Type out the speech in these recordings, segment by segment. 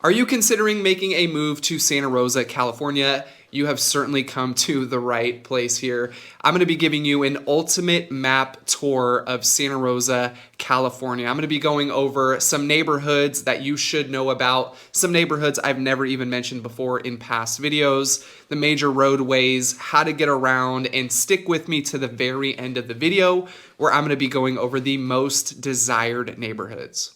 Are you considering making a move to Santa Rosa, California? You have certainly come to the right place here. I'm going to be giving you an ultimate map tour of Santa Rosa, California. I'm going to be going over some neighborhoods that you should know about, some neighborhoods I've never even mentioned before in past videos, the major roadways, how to get around, and stick with me to the very end of the video where I'm going to be going over the most desired neighborhoods.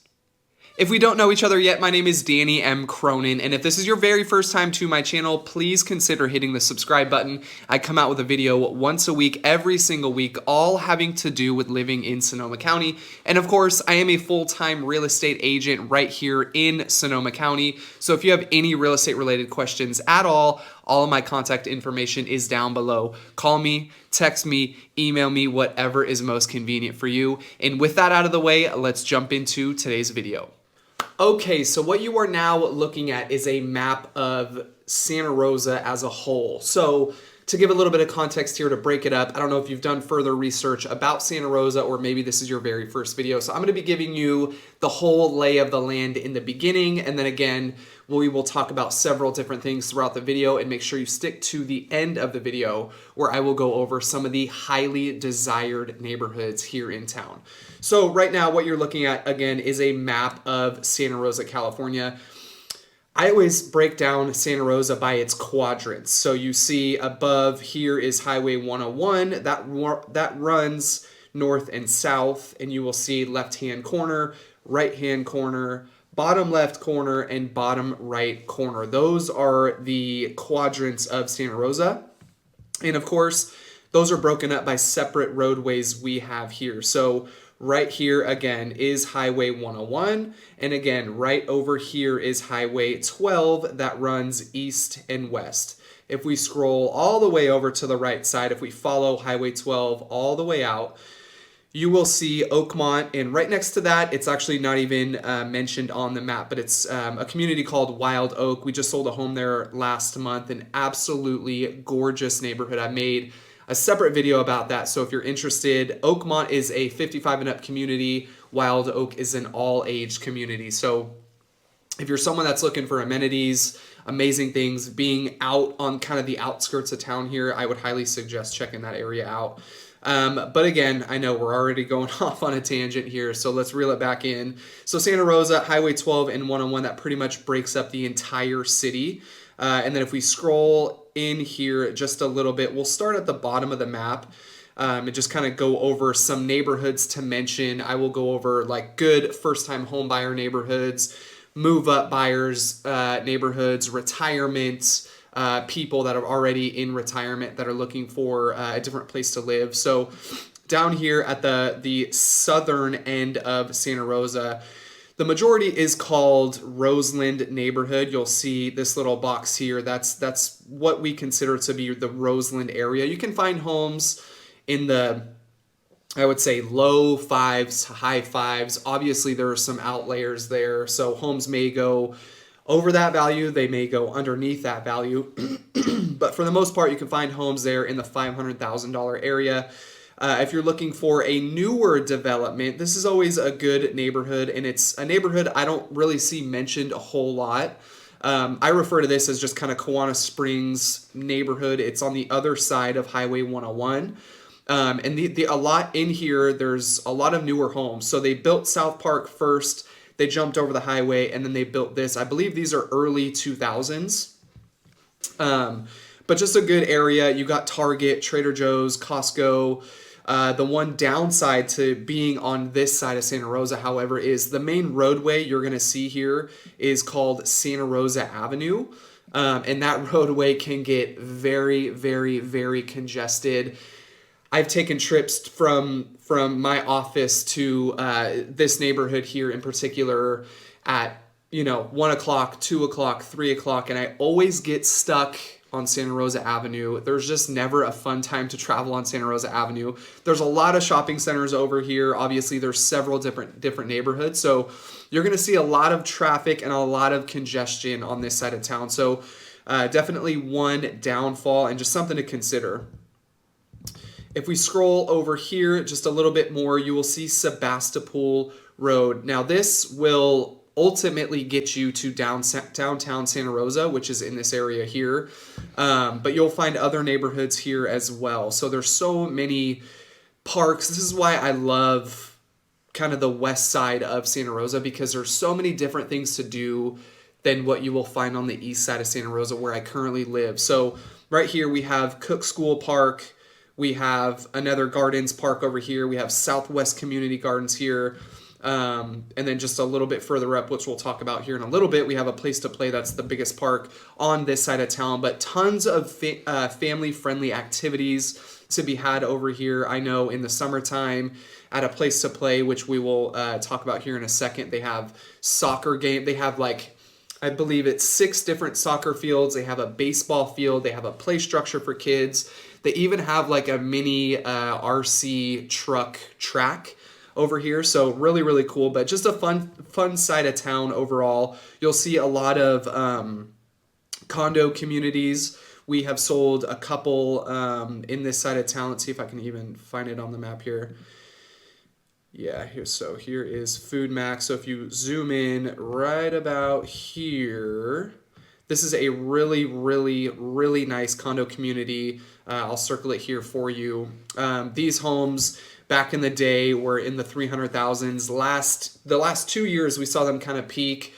If we don't know each other yet, my name is Danny M. Cronin, and if this is your very first time to my channel, please consider hitting the subscribe button. I come out with a video once a week, every single week, all having to do with living in Sonoma County. And of course, I am a full-time real estate agent right here in Sonoma County. So if you have any real estate related questions at all of my contact information is down below. Call me, text me, email me, whatever is most convenient for you. And with that out of the way, let's jump into today's video. Okay, so what you are now looking at is a map of Santa Rosa as a whole. So to give a little bit of context here to break it up, I don't know if you've done further research about Santa Rosa or maybe this is your very first video. So I'm going to be giving you the whole lay of the land in the beginning, and then again, we will talk about several different things throughout the video, and make sure you stick to the end of the video where I will go over some of the highly desired neighborhoods here in town. So right now what you're looking at again is a map of Santa Rosa, California. I always break down Santa Rosa by its quadrants. So you see above here is Highway 101 that runs north and south, and you will see left-hand corner, right-hand corner, bottom left corner, and bottom right corner. Those are the quadrants of Santa Rosa. And of course, those are broken up by separate roadways we have here. So right here again is Highway 101, and again right over here is Highway 12 that runs east and west. If we scroll all the way over to the right side, if we follow Highway 12 all the way out, you will see Oakmont, and right next to that, it's actually not even mentioned on the map, but it's a community called Wild Oak. We just sold a home there last month, an absolutely gorgeous neighborhood. I made a separate video about that, so if you're interested, Oakmont is a 55 and up community. Wild Oak is an all-age community. So if you're someone that's looking for amenities, amazing things, being out on kind of the outskirts of town here, I would highly suggest checking that area out. But again, I know we're already going off on a tangent here, so let's reel it back in. So Santa Rosa, Highway 12 and 101, that pretty much breaks up the entire city. And then if we scroll in here just a little bit, we'll start at the bottom of the map and just kind of go over some neighborhoods to mention. I will go over like good first-time home buyer neighborhoods, move-up buyers neighborhoods, retirement, people that are already in retirement that are looking for a different place to live. So down here at the southern end of Santa Rosa, the majority is called Roseland neighborhood. You'll see this little box here. That's what we consider to be the Roseland area. You can find homes in the, I would say, low fives, high fives. Obviously, there are some outliers there. So homes may go over that value, they may go underneath that value, but for the most part, you can find homes there in the $500,000 area. If you're looking for a newer development, this is always a good neighborhood, and it's a neighborhood I don't really see mentioned a whole lot. I refer to this as just kind of Kiwanis Springs neighborhood. It's on the other side of Highway 101. And a lot in here, there's a lot of newer homes. So they built South Park first, they jumped over the highway, and then they built this. I believe these are early 2000s. But just a good area. You got Target, Trader Joe's, Costco. The one downside to being on this side of Santa Rosa, however, is the main roadway you're going to see here is called Santa Rosa Avenue. And that roadway can get very, very, very congested. I've taken trips from my office to this neighborhood here in particular at 1 o'clock, 2 o'clock, 3 o'clock, and I always get stuck on Santa Rosa Avenue. There's just never a fun time to travel on Santa Rosa Avenue. There's a lot of shopping centers over here. Obviously, there's several different neighborhoods, so you're going to see a lot of traffic and a lot of congestion on this side of town. So definitely one downfall and just something to consider. If we scroll over here just a little bit more, you will see Sebastopol Road. Now this will ultimately get you to downtown Santa Rosa, which is in this area here. But you'll find other neighborhoods here as well. So there's so many parks. This is why I love kind of the west side of Santa Rosa, because there's so many different things to do than what you will find on the east side of Santa Rosa where I currently live. So right here we have Cook School Park. We have another Gardens Park over here. We have Southwest Community Gardens here. And then just a little bit further up, which we'll talk about here in a little bit, we have a Place to Play. That's the biggest park on this side of town, but tons of family-friendly activities to be had over here. I know in the summertime at a Place to Play, which we will talk about here in a second, they have soccer game. They have like, I believe it's 6 different soccer fields. They have a baseball field. They have a play structure for kids. They even have like a mini RC truck track over here. So really, really cool, but just a fun side of town overall. You'll see a lot of condo communities. We have sold a couple in this side of town. Let's see if I can even find it on the map here. Yeah, here is Food Max. So if you zoom in right about here, this is a really, really, really nice condo community. I'll circle it here for you. These homes back in the day were in the 300,000s. The last 2 years we saw them kind of peak.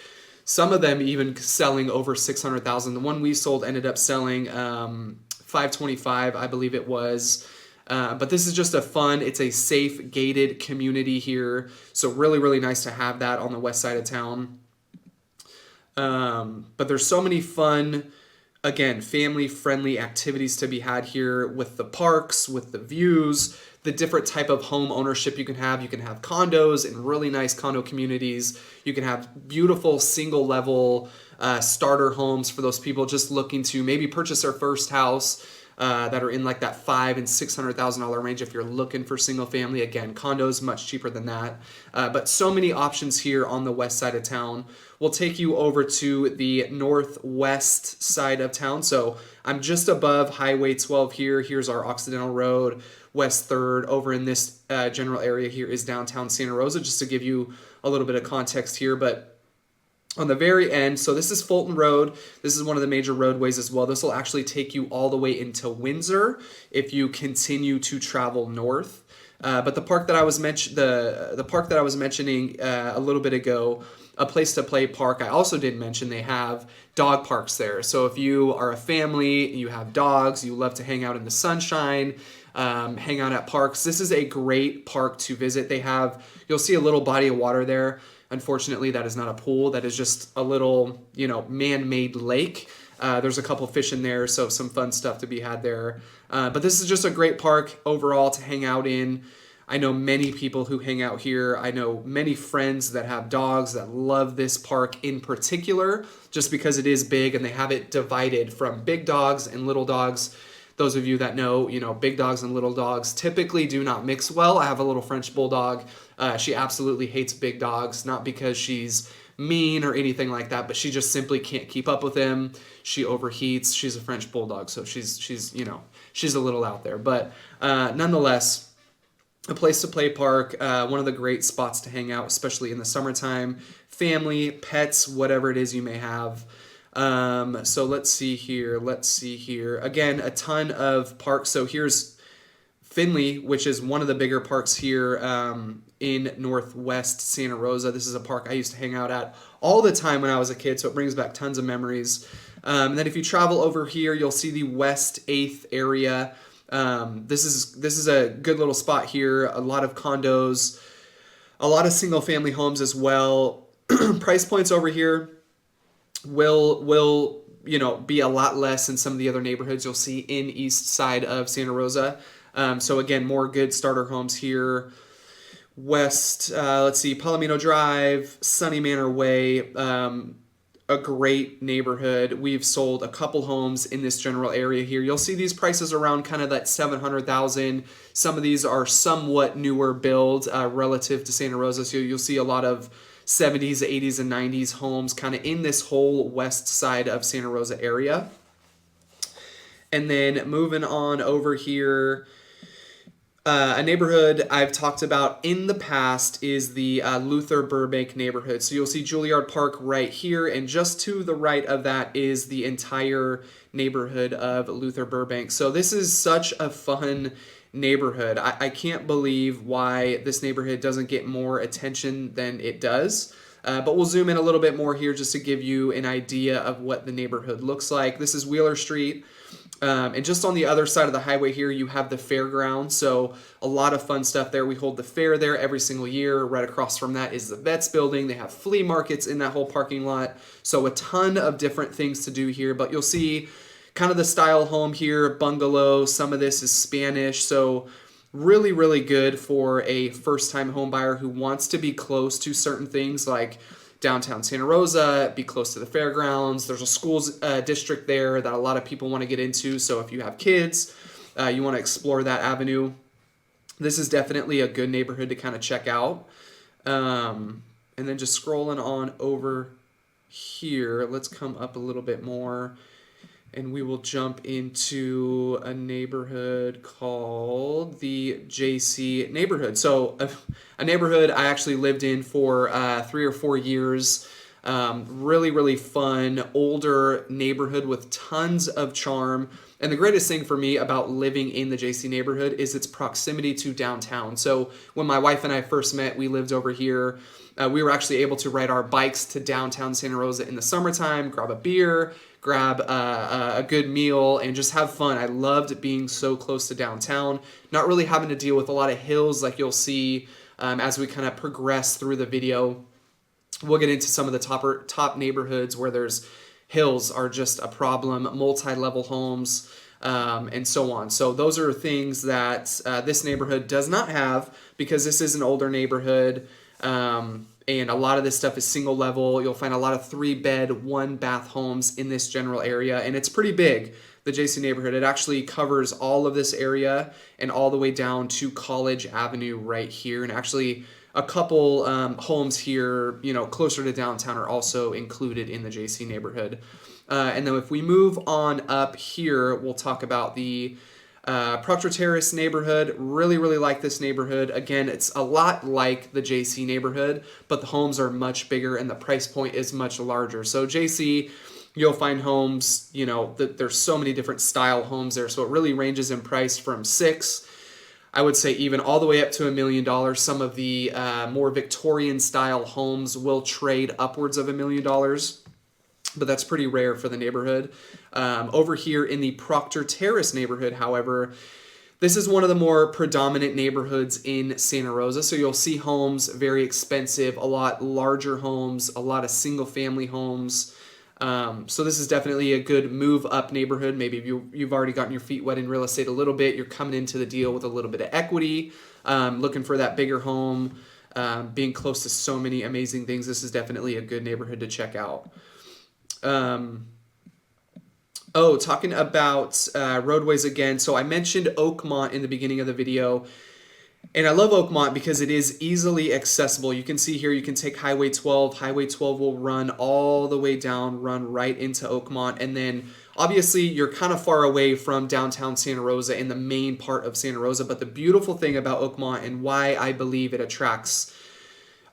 Some of them even selling over 600,000. The one we sold ended up selling 525, I believe it was. But this is just it's a safe gated community here. So really, really nice to have that on the west side of town. But there's so many fun, again, family-friendly activities to be had here with the parks, with the views, the different type of home ownership you can have. You can have condos in really nice condo communities. You can have beautiful single-level starter homes for those people just looking to maybe purchase their first house that are in like that $500,000 and $600,000 range. If you're looking for single family, again, condos much cheaper than that. But so many options here on the west side of town. We'll take you over to the northwest side of town. So I'm just above Highway 12 here. Here's our Occidental Road, West 3rd. Over in this general area here is downtown Santa Rosa, just to give you a little bit of context here. But on the very end, so this is Fulton Road. This is one of the major roadways as well. This will actually take you all the way into Windsor if you continue to travel north. But the park that I was the park that I was mentioning a little bit ago, a Place to Play park, I also did mention they have dog parks there. So if you are a family, you have dogs, you love to hang out in the sunshine, hang out at parks, this is a great park to visit. You'll see a little body of water there. Unfortunately, that is not a pool. That is just a little, man-made lake. There's a couple fish in there, so some fun stuff to be had there. But this is just a great park overall to hang out in. I know many people who hang out here. I know many friends that have dogs that love this park in particular, just because it is big and they have it divided from big dogs and little dogs. Those of you that know, big dogs and little dogs typically do not mix well. I have a little French bulldog. She absolutely hates big dogs, not because she's mean or anything like that, but she just simply can't keep up with him. She overheats. She's a French bulldog, so she's a little out there. But nonetheless, a Place to Play park, one of the great spots to hang out, especially in the summertime. Family, pets, whatever it is you may have. So let's see here. Again, a ton of parks. So here's Finley, which is one of the bigger parks here in northwest Santa Rosa. This is a park I used to hang out at all the time when I was a kid, so it brings back tons of memories. And then if you travel over here, you'll see the West 8th area. This is a good little spot here. A lot of condos, a lot of single family homes as well. Price points over here will be a lot less than some of the other neighborhoods you'll see in east side of Santa Rosa. So again, more good starter homes here. West, let's see, Palomino Drive, Sunny Manor Way, a great neighborhood. We've sold a couple homes in this general area here. You'll see these prices around kind of that $700,000. Some of these are somewhat newer build relative to Santa Rosa. So you'll see a lot of 70s, 80s, and 90s homes kind of in this whole west side of Santa Rosa area. And then moving on over here, A neighborhood I've talked about in the past is the Luther Burbank neighborhood. So you'll see Juilliard Park right here, and just to the right of that is the entire neighborhood of Luther Burbank. So this is such a fun neighborhood. I can't believe why this neighborhood doesn't get more attention than it does. But we'll zoom in a little bit more here just to give you an idea of what the neighborhood looks like. This is Wheeler Street. And just on the other side of the highway here, you have the fairground. So a lot of fun stuff there. We hold the fair there every single year. Right across from that is the Vets building. They have flea markets in that whole parking lot. So a ton of different things to do here. But you'll see kind of the style home here, bungalow. Some of this is Spanish. So really, really good for a first-time home buyer who wants to be close to certain things like downtown Santa Rosa, be close to the fairgrounds. There's a schools district there that a lot of people want to get into. So if you have kids, you want to explore that avenue, this is definitely a good neighborhood to kind of check out. And then just scrolling on over here, let's come up a little bit more. And we will jump into a neighborhood called the JC neighborhood. So a neighborhood I actually lived in for 3 or 4 years. Really, really fun, older neighborhood with tons of charm. And the greatest thing for me about living in the JC neighborhood is its proximity to downtown. So when my wife and I first met, we lived over here. We were actually able to ride our bikes to downtown Santa Rosa in the summertime, grab a beer, grab a good meal, and just have fun. I loved being so close to downtown, not really having to deal with a lot of hills like you'll see as we kind of progress through the video. We'll get into some of the top neighborhoods where there's hills are just a problem, multi-level homes, and so on. So those are things that this neighborhood does not have because this is an older neighborhood. And a lot of this stuff is single level. You'll find a lot of 3-bed, 1-bath homes in this general area. And it's pretty big, the JC neighborhood. It actually covers all of this area and all the way down to College Avenue right here. And actually a couple homes here, closer to downtown are also included in the JC neighborhood. And then if we move on up here, we'll talk about the Proctor Terrace neighborhood. Really, really like this neighborhood. Again, it's a lot like the JC neighborhood, but the homes are much bigger and the price point is much larger. So JC, you'll find homes, there's so many different style homes there. So it really ranges in price from I would say even all the way up to $1 million. Some of the more Victorian style homes will trade upwards of $1 million. But that's pretty rare for the neighborhood. Over here in the Proctor Terrace neighborhood, however, this is one of the more predominant neighborhoods in Santa Rosa. So you'll see homes very expensive, a lot larger homes, a lot of single-family homes. So this is definitely a good move-up neighborhood. Maybe if you've already gotten your feet wet in real estate a little bit, you're coming into the deal with a little bit of equity, looking for that bigger home, being close to so many amazing things. This is definitely a good neighborhood to check out. Talking about roadways again. So I mentioned Oakmont in the beginning of the video. And I love Oakmont because it is easily accessible. You can see here, you can take Highway 12. Highway 12 will run all the way down, run right into Oakmont. And then obviously you're kind of far away from downtown Santa Rosa in the main part of Santa Rosa. But the beautiful thing about Oakmont and why I believe it attracts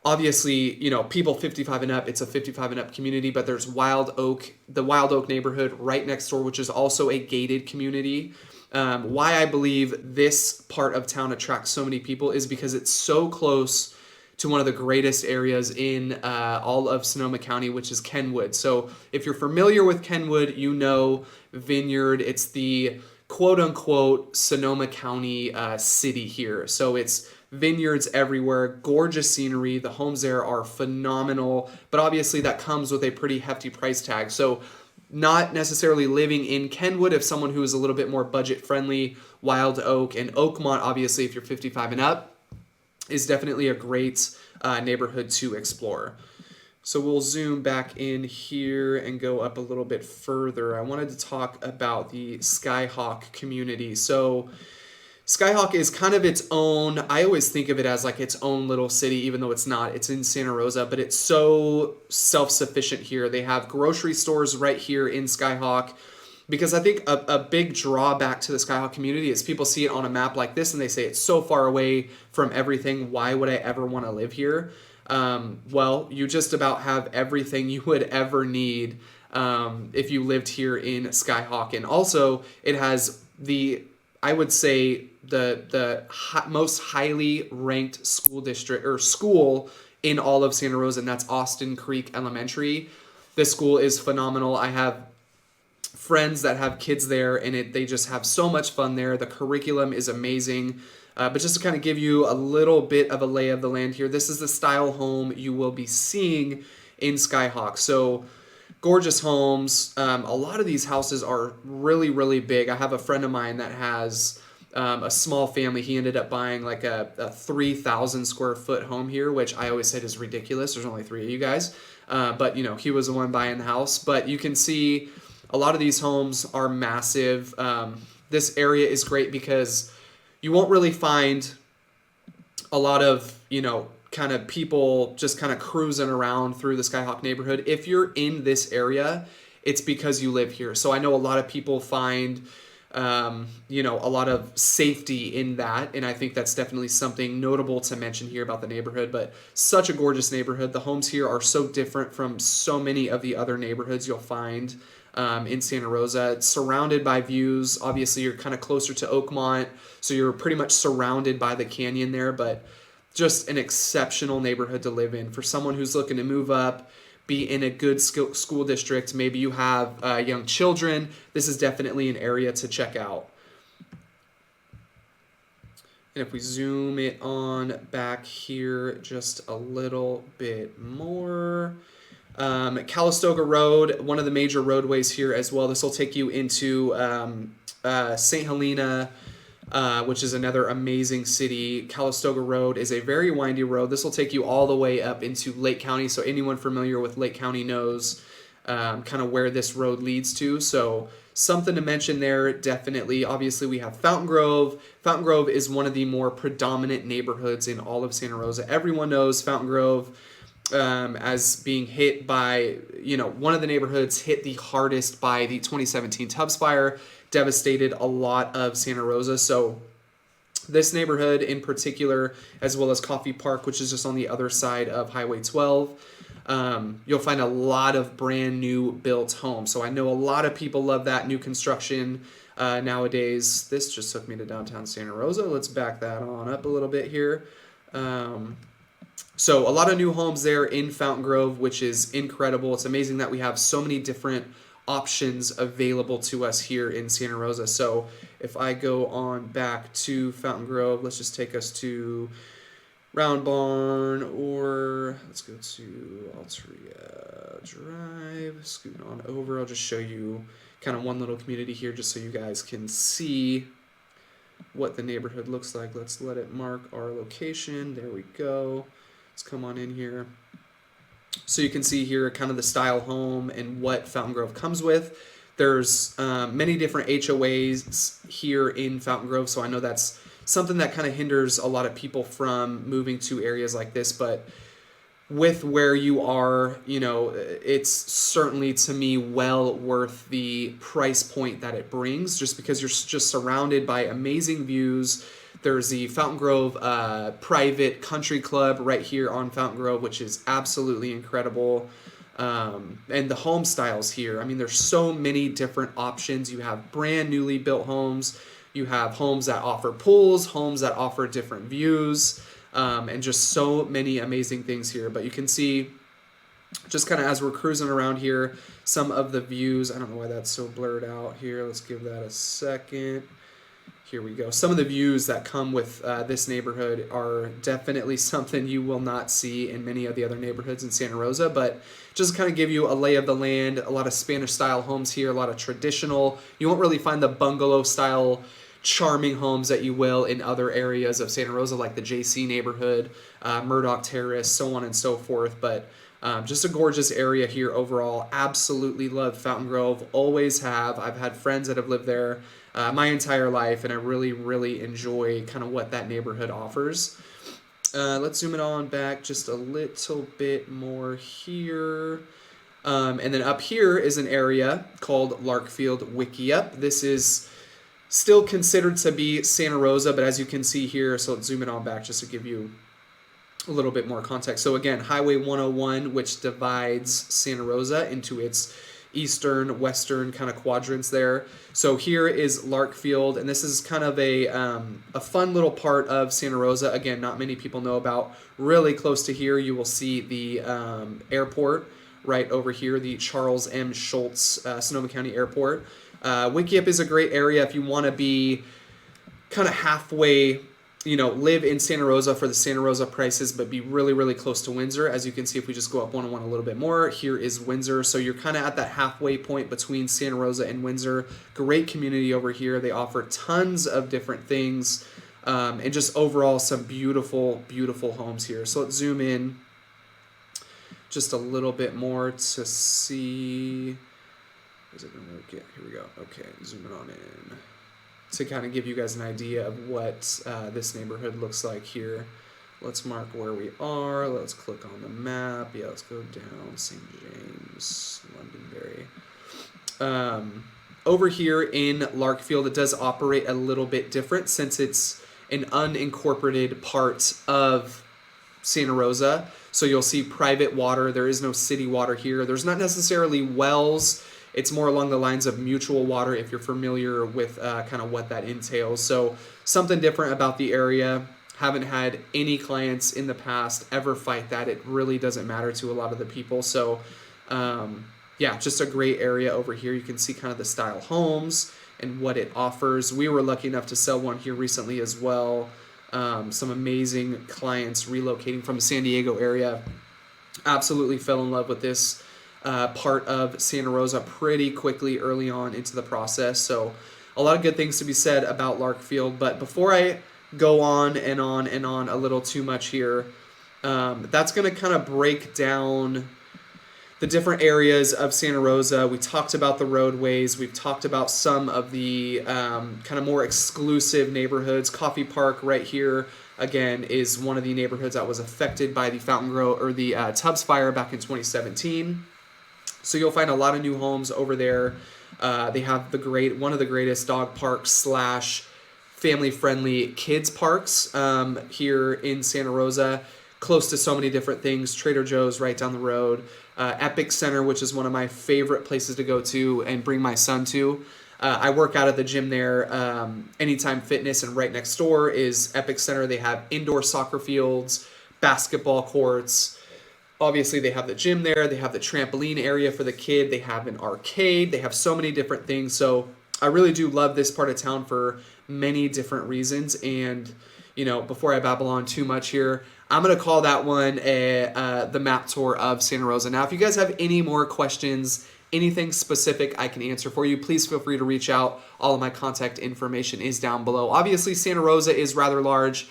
obviously, people 55 and up, it's a 55 and up community, but there's the Wild Oak neighborhood right next door, which is also a gated community. Why I believe this part of town attracts so many people is because it's so close to one of the greatest areas in all of Sonoma County, which is Kenwood. So if you're familiar with Kenwood, Vineyard. It's the quote-unquote Sonoma County city here. So it's vineyards everywhere, gorgeous scenery. The homes there are phenomenal, but obviously that comes with a pretty hefty price tag. So not necessarily living in Kenwood if someone who is a little bit more budget friendly. Wild Oak and Oakmont, obviously if you're 55 and up, is definitely a great neighborhood to explore. So we'll zoom back in here and go up a little bit further. I wanted to talk about the Skyhawk community. So Skyhawk is kind of its own, I always think of it as like its own little city, even though it's not. It's in Santa Rosa, but it's so self-sufficient here. They have grocery stores right here in Skyhawk. because I think a big drawback to the Skyhawk community is people see it on a map like this and they say it's so far away from everything. Why would I ever want to live here? Well, you just about have everything you would ever need if you lived here in Skyhawk. And also, it has I would say, the most highly ranked school district or school in all of Santa Rosa, and that's Austin Creek Elementary. This school is phenomenal. I have friends that have kids there, and they just have so much fun there. The curriculum is amazing. But just to kind of give you a little bit of a lay of the land here, this is the style home you will be seeing in Skyhawk. So gorgeous homes. A lot of these houses are really, really big. I have a friend of mine that has a small family. He ended up buying like a 3,000 square foot home here, which I always said is ridiculous. There's only 3 of you guys. But, he was the one buying the house. But you can see a lot of these homes are massive. This area is great because you won't really find a lot of, kind of people just kind of cruising around through the Skyhawk neighborhood. If you're in this area, it's because you live here. So I know a lot of people find, a lot of safety in that. And I think that's definitely something notable to mention here about the neighborhood. But such a gorgeous neighborhood. The homes here are so different from so many of the other neighborhoods you'll find in Santa Rosa. It's surrounded by views. Obviously, you're kind of closer to Oakmont, so you're pretty much surrounded by the canyon there, but just an exceptional neighborhood to live in. For someone who's looking to move up, be in a good school district, maybe you have young children, this is definitely an area to check out. And if we zoom it on back here just a little bit more, Calistoga Road, one of the major roadways here as well. This will take you into St. Helena, which is another amazing city. Calistoga Road is a very windy road. This will take you all the way up into Lake County. So anyone familiar with Lake County knows kind of where this road leads to. So something to mention there, definitely. Obviously, we have Fountain Grove. Fountain Grove is one of the more predominant neighborhoods in all of Santa Rosa. Everyone knows Fountain Grove as being hit by, one of the neighborhoods hit the hardest by the 2017 Tubbs fire, devastated a lot of Santa Rosa. So this neighborhood in particular, as well as Coffee Park, which is just on the other side of Highway 12, you'll find a lot of brand new built homes. So I know a lot of people love that new construction nowadays. This just took me to downtown Santa Rosa. Let's back that on up a little bit here. So a lot of new homes there in Fountain Grove, which is incredible. It's amazing that we have so many different options available to us here in Santa Rosa. So if I go on back to Fountain Grove, let's just take us to Round Barn, or let's go to Altria Drive, scoot on over. I'll just show you kind of one little community here just so you guys can see what the neighborhood looks like. Let's let it mark our location. There we go. Let's come on in here. So you can see here kind of the style home and what Fountain Grove comes with. There's many different HOAs here in Fountain Grove, so I know that's something that kind of hinders a lot of people from moving to areas like this, but with where you are, it's certainly, to me, well worth the price point that it brings, just because you're just surrounded by amazing views. There's the Fountain Grove private country club right here on Fountain Grove, which is absolutely incredible. And the home styles here, there's so many different options. You have brand newly built homes. You have homes that offer pools, homes that offer different views, and just so many amazing things here. But you can see, just kind of as we're cruising around here, some of the views. I don't know why that's so blurred out here. Let's give that a second. Here we go. Some of the views that come with this neighborhood are definitely something you will not see in many of the other neighborhoods in Santa Rosa, but just to kind of give you a lay of the land, a lot of Spanish-style homes here, a lot of traditional. You won't really find the bungalow-style charming homes that you will in other areas of Santa Rosa, like the JC neighborhood, Murdoch Terrace, so on and so forth, but just a gorgeous area here overall. Absolutely love Fountain Grove, always have. I've had friends that have lived there my entire life, and I really, really enjoy kind of what that neighborhood offers. Let's zoom it on back just a little bit more here. And then up here is an area called Larkfield Wickiup. This is still considered to be Santa Rosa, but as you can see here, so let's zoom it on back just to give you a little bit more context. So again, Highway 101, which divides Santa Rosa into its eastern, western kind of quadrants there. So here is Larkfield, and this is kind of a fun little part of Santa Rosa. Again, not many people know about. Really close to here, you will see the airport right over here, the Charles M. Schultz Sonoma County Airport. Wickiup is a great area if you want to be kind of halfway, live in Santa Rosa for the Santa Rosa prices, but be really, really close to Windsor. As you can see, if we just go up 101 a little bit more, here is Windsor. So you're kind of at that halfway point between Santa Rosa and Windsor. Great community over here. They offer tons of different things, and just overall some beautiful, beautiful homes here. So let's zoom in just a little bit more to see. Is it going to work? Yeah, here we go. Okay, zoom it on in to kind of give you guys an idea of what this neighborhood looks like here. Let's mark where we are. Let's click on the map. Yeah, let's go down St. James, Londonderry. Over here in Larkfield, it does operate a little bit different since it's an unincorporated part of Santa Rosa. So you'll see private water. There is no city water here. There's not necessarily wells. It's more along the lines of mutual water if you're familiar with kind of what that entails. So something different about the area. Haven't had any clients in the past ever fight that. It really doesn't matter to a lot of the people. So yeah, just a great area over here. You can see kind of the style homes and what it offers. We were lucky enough to sell one here recently as well. Some amazing clients relocating from the San Diego area. Absolutely fell in love with this part of Santa Rosa pretty quickly early on into the process. So a lot of good things to be said about Larkfield. But before I go on and on and on a little too much here, that's going to kind of break down the different areas of Santa Rosa. We talked about the roadways. We've talked about some of the kind of more exclusive neighborhoods. Coffee Park right here, again, is one of the neighborhoods that was affected by the Fountain Grove or the Tubbs fire back in 2017. So you'll find a lot of new homes over there. They have one of the greatest dog parks / family-friendly kids parks here in Santa Rosa. Close to so many different things. Trader Joe's right down the road. Epic Center, which is one of my favorite places to go to and bring my son to. I work out at the gym there, Anytime Fitness, and right next door is Epic Center. They have indoor soccer fields, basketball courts. Obviously, they have the gym there. They have the trampoline area for the kid. They have an arcade. They have so many different things. So I really do love this part of town for many different reasons. And, before I babble on too much here, I'm going to call that one the map tour of Santa Rosa. Now, if you guys have any more questions, anything specific I can answer for you, please feel free to reach out. All of my contact information is down below. Obviously, Santa Rosa is rather large,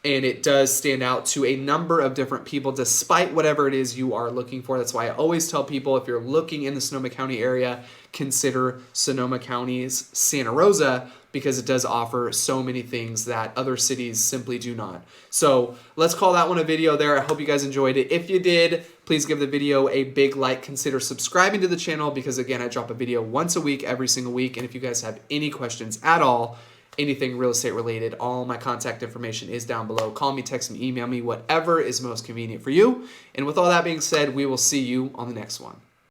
and it does stand out to a number of different people despite whatever it is you are looking for. That's why I always tell people, if you're looking in the Sonoma County area, consider Sonoma County's Santa Rosa, because it does offer so many things that other cities simply do not. So let's call that one a video there. I hope you guys enjoyed it. If you did, please give the video a big like. Consider subscribing to the channel because, again, I drop a video once a week, every single week. And if you guys have any questions at all, anything real estate related, all my contact information is down below. Call me, text me, email me, whatever is most convenient for you. And with all that being said, we will see you on the next one.